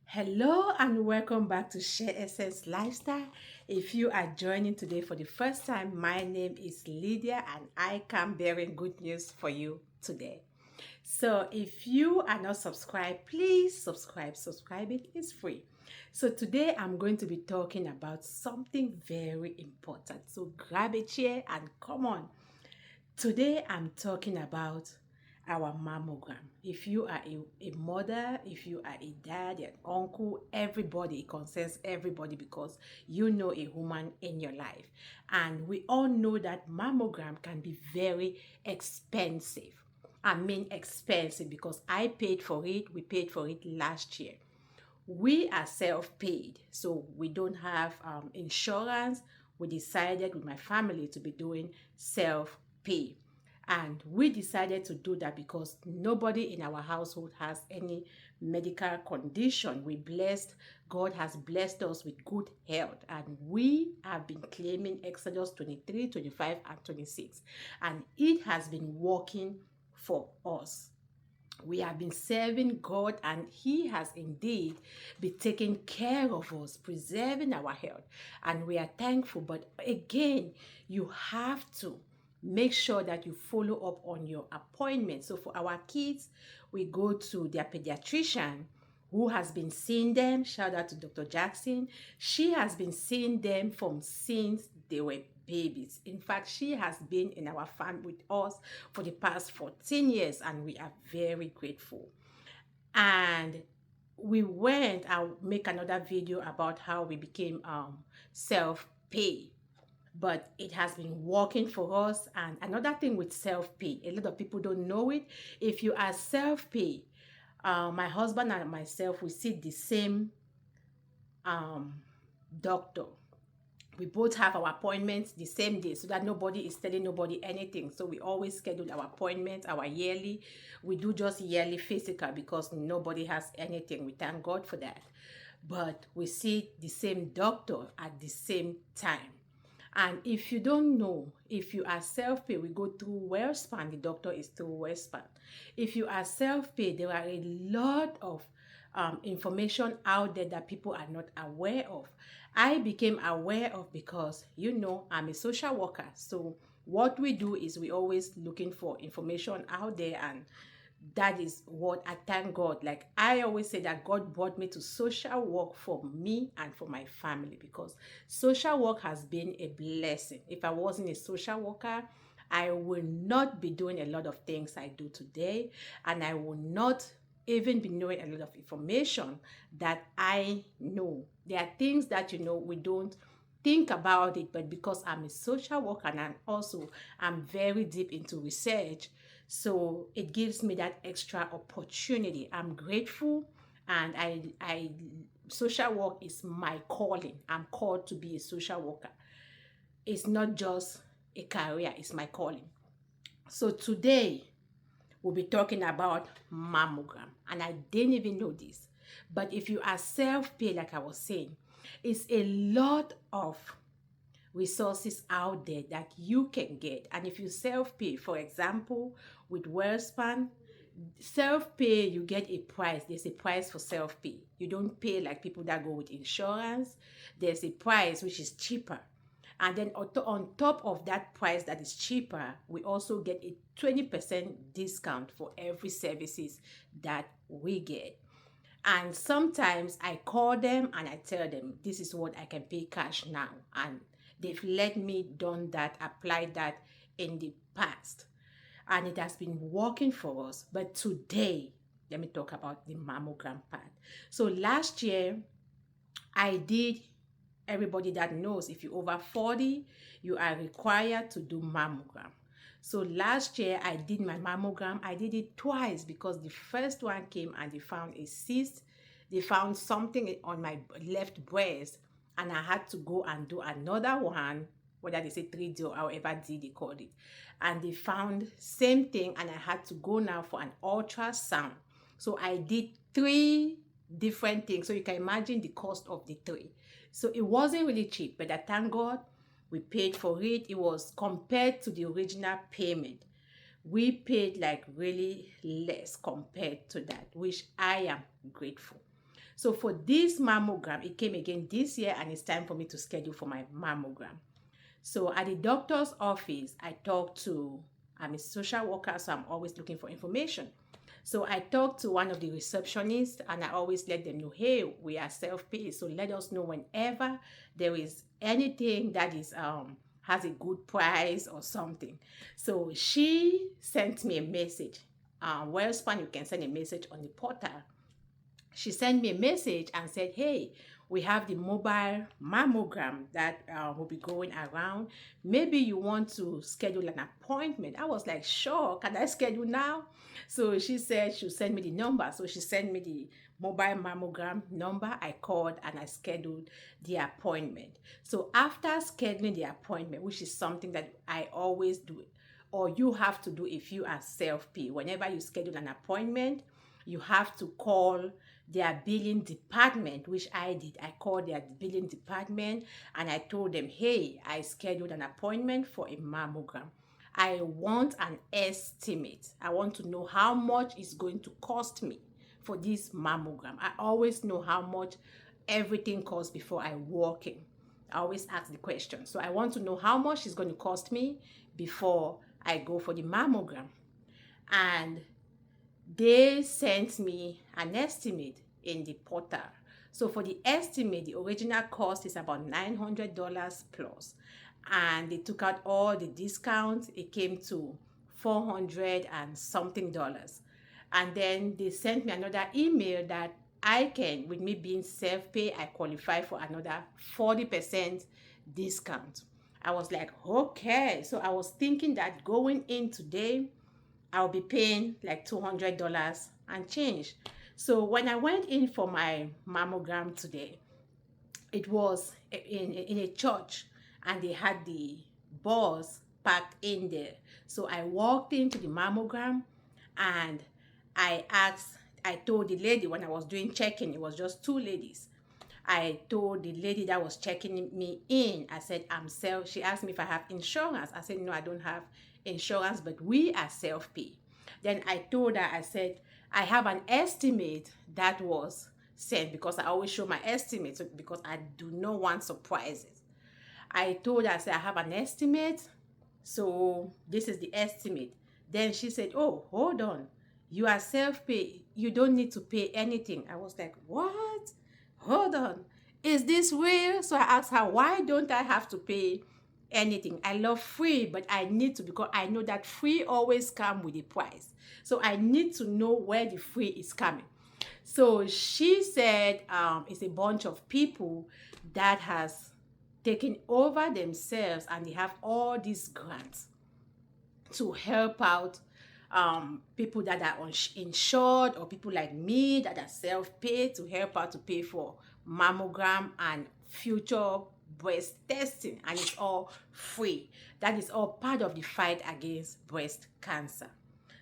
Hello and welcome back to Share Essence Lifestyle. If you are joining today for the first time, my name is Lydia and I come bearing good news for you today. So if you are not subscribed, please subscribe. Subscribe, it is free. So today I'm going to be talking about something very important. So grab a chair and come on. Today I'm talking about our mammogram. If you are a mother, if you are a dad, an uncle, everybody, it concerns everybody because you know a woman in your life. And we all know that mammogram can be very expensive. I mean expensive because I paid for it, we paid for it last year. We are self-paid, so we don't have insurance. We decided with my family to be doing self-pay, and we decided to do that because nobody in our household has any medical condition. We blessed, God has blessed us with good health, and we have been claiming Exodus 23, 25, and 26, and it has been working for us. We have been serving God, and He has indeed been taking care of us, preserving our health, and we are thankful. But again, you have to make sure that you follow up on your appointment. So for our kids, we go to their pediatrician who has been seeing them. Shout out to Dr. Jackson. She has been seeing them from since they were babies. In fact, she has been in our family with us for the past 14 years, and we are very grateful. And we went, I'll make another video about how we became self-pay, but it has been working for us. And another thing with self-pay, a lot of people don't know it. If you are self-pay, my husband and myself, we see the same um, doctor. We both have our appointments the same day so that nobody is telling nobody anything. So we always schedule our appointments, our yearly. We do just yearly physical because nobody has anything. We thank God for that. But we see the same doctor at the same time. And if you don't know, if you are self-pay, we go through WellSpan. The doctor is through WellSpan. If you are self-pay, there are a lot of information out there that people are not aware of. I became aware of because, I'm a social worker. So what we do is we always looking for information out there, and that is what I thank God. Like I always say that God brought me to social work for me and for my family, because social work has been a blessing. If I wasn't a social worker, I will not be doing a lot of things I do today, and I will not even be knowing a lot of information that I know. There are things that we don't think about it, but because I'm a social worker and I'm very deep into research, so it gives me that extra opportunity. I'm grateful, and I social work is my calling. I'm called to be a social worker. It's not just a career, it's my calling. So today we'll be talking about mammogram, and I didn't even know this. But if you are self-pay, like I was saying, it's a lot of resources out there that you can get. And if you self-pay, for example, with WellSpan, self-pay, you get a price. There's a price for self-pay. You don't pay like people that go with insurance. There's a price which is cheaper. And then on top of that price that is cheaper, we also get a 20% discount for every services that we get. And sometimes I call them and I tell them, this is what I can pay cash now. And they've let me done that, applied that in the past. And it has been working for us. But today, let me talk about the mammogram part. So last year, I did, everybody that knows, if you're over 40, you are required to do mammogram. So last year I did my mammogram. I did it twice because the first one came and they found a cyst. They found something on my left breast, and I had to go and do another one, whether they say 3D or however D they called it. And they found same thing, and I had to go now for an ultrasound. So I did 3 different things. So you can imagine the cost of the 3. So it wasn't really cheap, but I thank God we paid for it. It was compared to the original payment. We paid like really less compared to that, which I am grateful. So for this mammogram, it came again this year, and it's time for me to schedule for my mammogram. So at the doctor's office, I talked to, I'm a social worker, so I'm always looking for information. So I talked to one of the receptionists, and I always let them know, hey, we are self-pay, so let us know whenever there is anything that is has a good price or something. So she sent me a message. WellSpan, you can send a message on the portal. She sent me a message and said, hey, we have the mobile mammogram that will be going around. Maybe you want to schedule an appointment. I was like, sure, can I schedule now? So she said she'll send me the number. So she sent me the mobile mammogram number. I called and I scheduled the appointment. So after scheduling the appointment, which is something that I always do, or you have to do if you are self-pay, whenever you schedule an appointment, you have to call their billing department, which I did. I called their billing department and I told them, hey, I scheduled an appointment for a mammogram. I want an estimate. I want to know how much it's going to cost me for this mammogram. I always know how much everything costs before I walk in. I always ask the question. So I want to know how much it's going to cost me before I go for the mammogram. And they sent me an estimate in the portal. So for the estimate, the original cost is about $900 plus. And they took out all the discounts. It came to $400 and something dollars. And then they sent me another email that I can, with me being self-pay, I qualify for another 40% discount. I was like, okay. So I was thinking that going in today, I'll be paying like $200 and change. So when I went in for my mammogram today, it was in a church and they had the bus parked in there. So I walked into the mammogram and I told the lady when I was doing check-in, it was just two ladies. I told the lady that was checking me in, I said, she asked me if I have insurance. I said, no, I don't have insurance, but we are self-pay. Then I told her, I said, I have an estimate that was sent, because I always show my estimates because I do not want surprises. I told her, I said, I have an estimate, so this is the estimate. Then she said, oh, hold on, you are self-pay, you don't need to pay anything. I was like, what? Hold on, is this real? So I asked her, why don't I have to pay anything? I love free, but I need to, because I know that free always comes with a price. So I need to know where the free is coming. So she said it's a bunch of people that has taken over themselves and they have all these grants to help out people that are uninsured, or people like me that are self-paid, to help out to pay for mammogram and future breast testing, and it's all free. That is all part of the fight against breast cancer.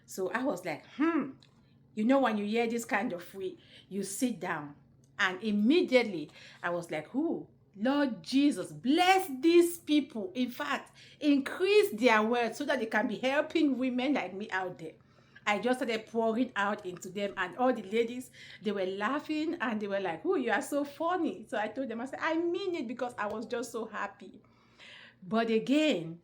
So I was like, you know, when you hear this kind of free, you sit down, and immediately I was like, who? Lord Jesus, bless these people. In fact, increase their wealth so that they can be helping women like me out there. I just started pouring out into them, and all the ladies, they were laughing and they were like, oh, you are so funny. So I told them, I said, I mean it, because I was just so happy. But again,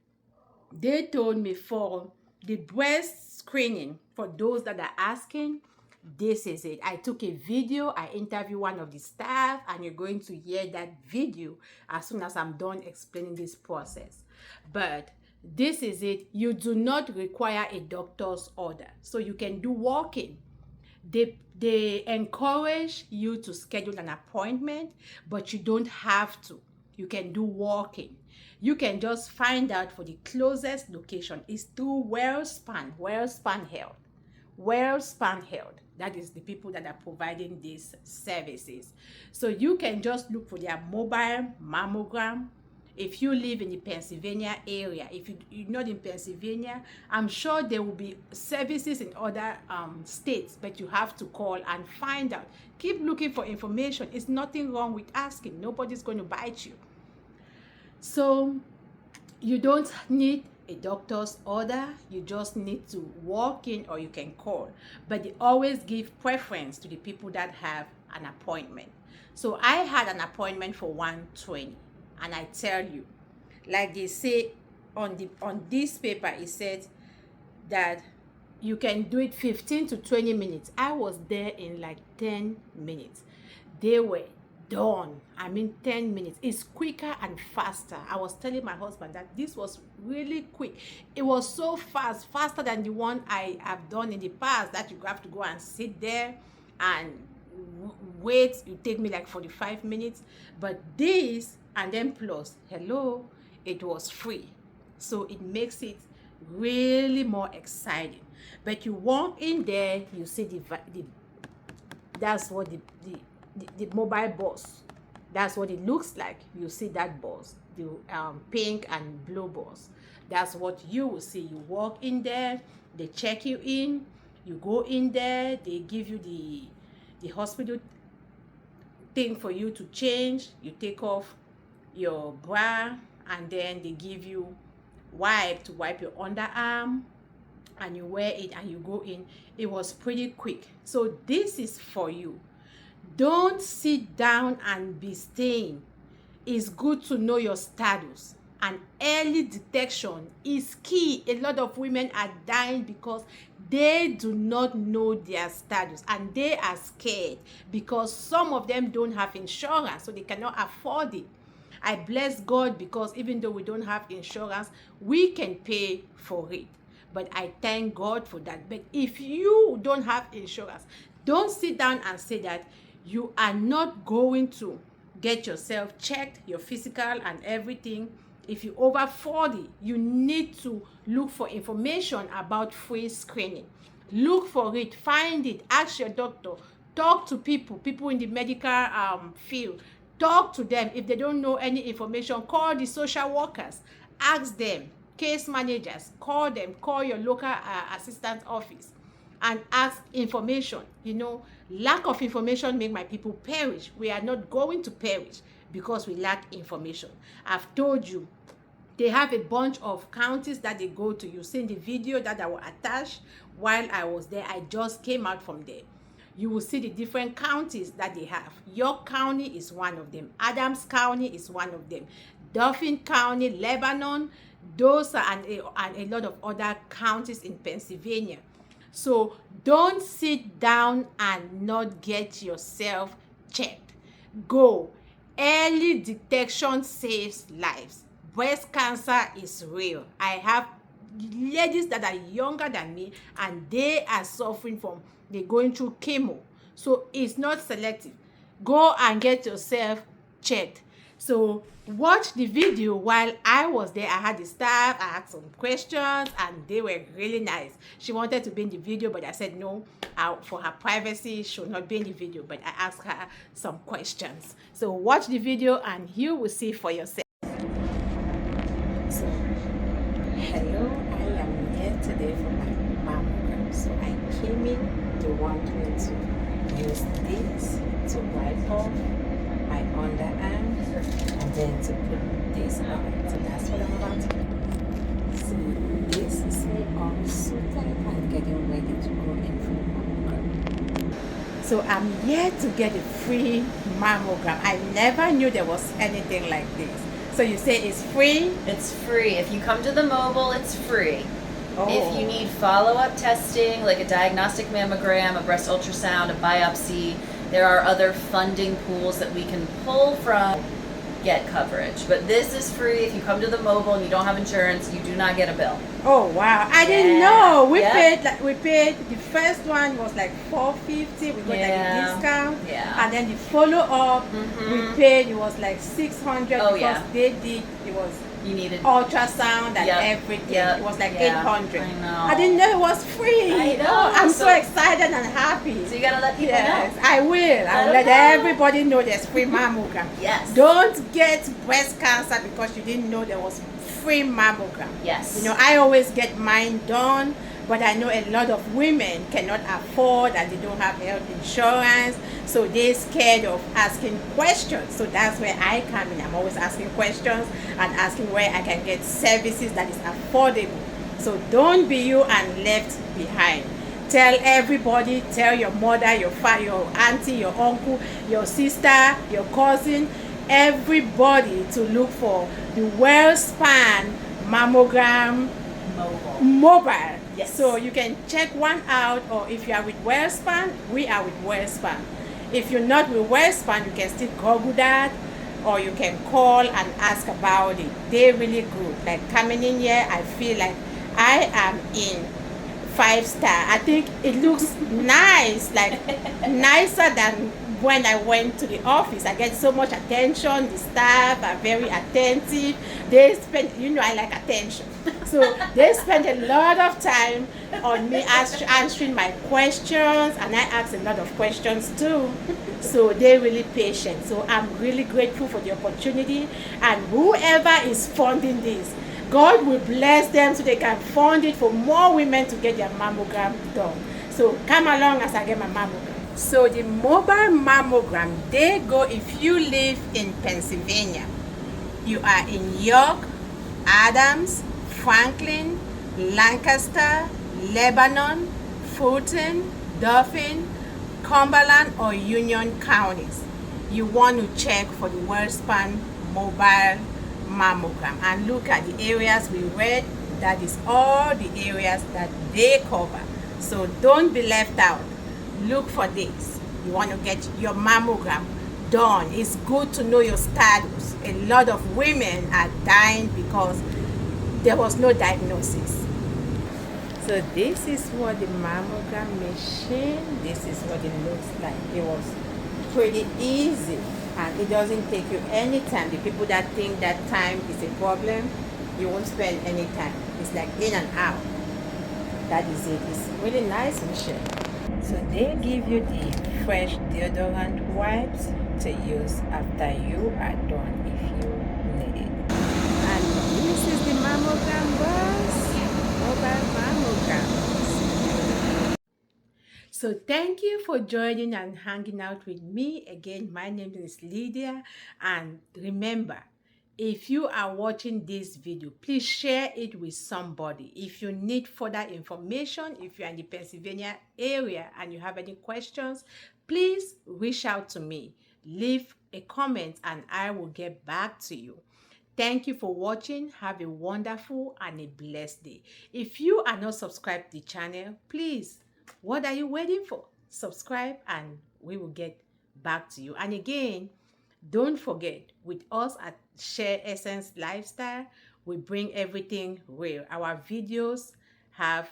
they told me for the breast screening, for those that are asking, this is it. I took a video, I interviewed one of the staff, and you're going to hear that video as soon as I'm done explaining this process. But this is it. You do not require a doctor's order, so you can do walk-in. They encourage you to schedule an appointment, but you don't have to. You can do walk-in. You can just find out for the closest location. It's through WellSpan Health. WellSpan Health. That is the people that are providing these services. So you can just look for their mobile mammogram. If you live in the Pennsylvania area, if you're not in Pennsylvania, I'm sure there will be services in other states, but you have to call and find out. Keep looking for information. It's nothing wrong with asking. Nobody's going to bite you. So you don't need a doctor's order. You just need to walk in or you can call. But they always give preference to the people that have an appointment. So I had an appointment for 1:20, and I tell you, like they say on this paper, it said that you can do it 15 to 20 minutes. I was there in like 10 minutes. They were done. I mean, 10 minutes. It's quicker and faster. I was telling my husband that this was really quick. It was so fast, faster than the one I have done in the past, that you have to go and sit there and wait. You take me like 45 minutes. But this, and then plus, hello, it was free. So it makes it really more exciting. But you walk in there, you see the that's what the mobile bus, that's what it looks like. You see that bus, the pink and blue bus. That's what you will see. You walk in there, they check you in, you go in there, they give you the hospital thing for you to change. You take off your bra, and then they give you wipe to wipe your underarm, and you wear it and you go in. It was pretty quick. So this is for you. Don't sit down and be staying. It's good to know your status, and early detection is key. A lot of women are dying because they do not know their status, and they are scared because some of them don't have insurance, so they cannot afford it. I bless God because even though we don't have insurance, we can pay for it. But I thank God for that. But if you don't have insurance, don't sit down and say that you are not going to get yourself checked, your physical and everything. If you're over 40, you need to look for information about free screening. Look for it, find it, ask your doctor, talk to people in the medical field. Talk to them. If they don't know any information, call the social workers, ask them, case managers, call them, call your local assistance office and ask information. You know, lack of information make my people perish. We are not going to perish because we lack information. I've told you, they have a bunch of counties that they go to. You seen the video that I will attach while I was there. I just came out from there. You will see the different counties that they have. York County is one of them. Adams County is one of them. Dauphin County, Lebanon, those are and a lot of other counties in Pennsylvania. So don't sit down and not get yourself checked. Go. Early detection saves lives. Breast cancer is real. I have ladies that are younger than me, and they are suffering from, they're going through chemo. So it's not selective. Go and get yourself checked. So watch the video while I was there. I had the staff, I asked some questions, and they were really nice. She wanted to be in the video, but I said no, for her privacy, she should not be in the video. But I asked her some questions. So watch the video and you will see for yourself. So, hello, I am here today for my mammogram. So I came in, they want me to use this to wipe off my underarm and then to put this on. So that's what I'm about to do. So this is me all suited and getting ready to go in for the mammogram. So I'm here to get a free mammogram. I never knew there was anything like this. So you say it's free? It's free. If you come to the mobile, it's free. Oh. If you need follow-up testing, like a diagnostic mammogram, a breast ultrasound, a biopsy, there are other funding pools that we can pull from, get coverage. But this is free. If you come to the mobile and you don't have insurance, you do not get a bill. Oh wow! I didn't know. We paid. The first one was like $450. We got like a discount. Yeah. And then the follow up, we paid. It was like $600 because they did. It was. You needed ultrasound and everything. It was like $800. I know. I didn't know it was free. I know. Oh, I'm so excited and happy. So you gotta let people Yes, know. I will. I'll let everybody know there's free mammogram. Yes. Don't get breast cancer because you didn't know there was free mammogram. Yes. You know, I always get mine done, but I know a lot of women cannot afford and they don't have health insurance, so they're scared of asking questions. So that's where I come in. I'm always asking questions and asking where I can get services that is affordable. So don't be you and left behind. Tell everybody, tell your mother, your father, your auntie, your uncle, your sister, your cousin, everybody to look for the WellSpan Mammogram Mobile. Yes. So you can check one out, or if you are with WellSpan, we are with WellSpan. If you're not with WellSpan, you can still Google that, or you can call and ask about it. They're really good. Like coming in here, I feel like I am in 5-star. I think it looks nice, like nicer than when I went to the office. I get so much attention. The staff are very attentive. They spend, I like attention. So they spend a lot of time on me answering my questions, and I ask a lot of questions too. So they're really patient. So I'm really grateful for the opportunity, and whoever is funding this, God will bless them so they can fund it for more women to get their mammogram done. So come along as I get my mammogram. So the mobile mammogram, they go if you live in Pennsylvania. You are in York, Adams, Franklin, Lancaster, Lebanon, Fulton, Dauphin, Cumberland, or Union counties. You want to check for the WellSpan Mobile Mammogram and look at the areas we read. That is all the areas that they cover. So don't be left out. Look for this. You want to get your mammogram done. It's good to know your status. A lot of women are dying because there was no diagnosis. So this is what the mammogram machine, this is what it looks like. It was pretty easy, and it doesn't take you any time. The people that think that time is a problem, you won't spend any time. It's like in and out. That is it. It's really nice machine. So they give you the fresh deodorant wipes to use after you are done if you need it. And this is the mammogram box, mobile mammogram. So thank you for joining and hanging out with me. Again, my name is Lydia, and remember, if you are watching this video, please share it with somebody. If you need further information, if you're in the Pennsylvania area and you have any questions, please reach out to me. Leave a comment and I will get back to you. Thank you for watching. Have a wonderful and a blessed day. If you are not subscribed to the channel, please, what are you waiting for? Subscribe and we will get back to you. And again, don't forget, with us at Shea Essence Lifestyle, we bring everything real. Our videos have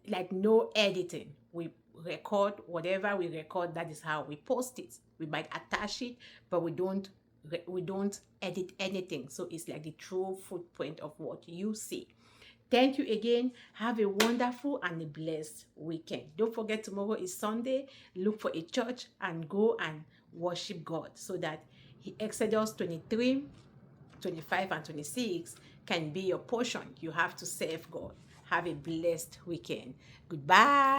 like no editing. We record whatever we record. That is how we post it. We might attach it, but we don't edit anything. So it's like the true footprint of what you see. Thank you again. Have a wonderful and a blessed weekend. Don't forget, tomorrow is Sunday. Look for a church and go and worship God so that Exodus 23, 25, and 26 can be your portion. You have to serve God. Have a blessed weekend. Goodbye.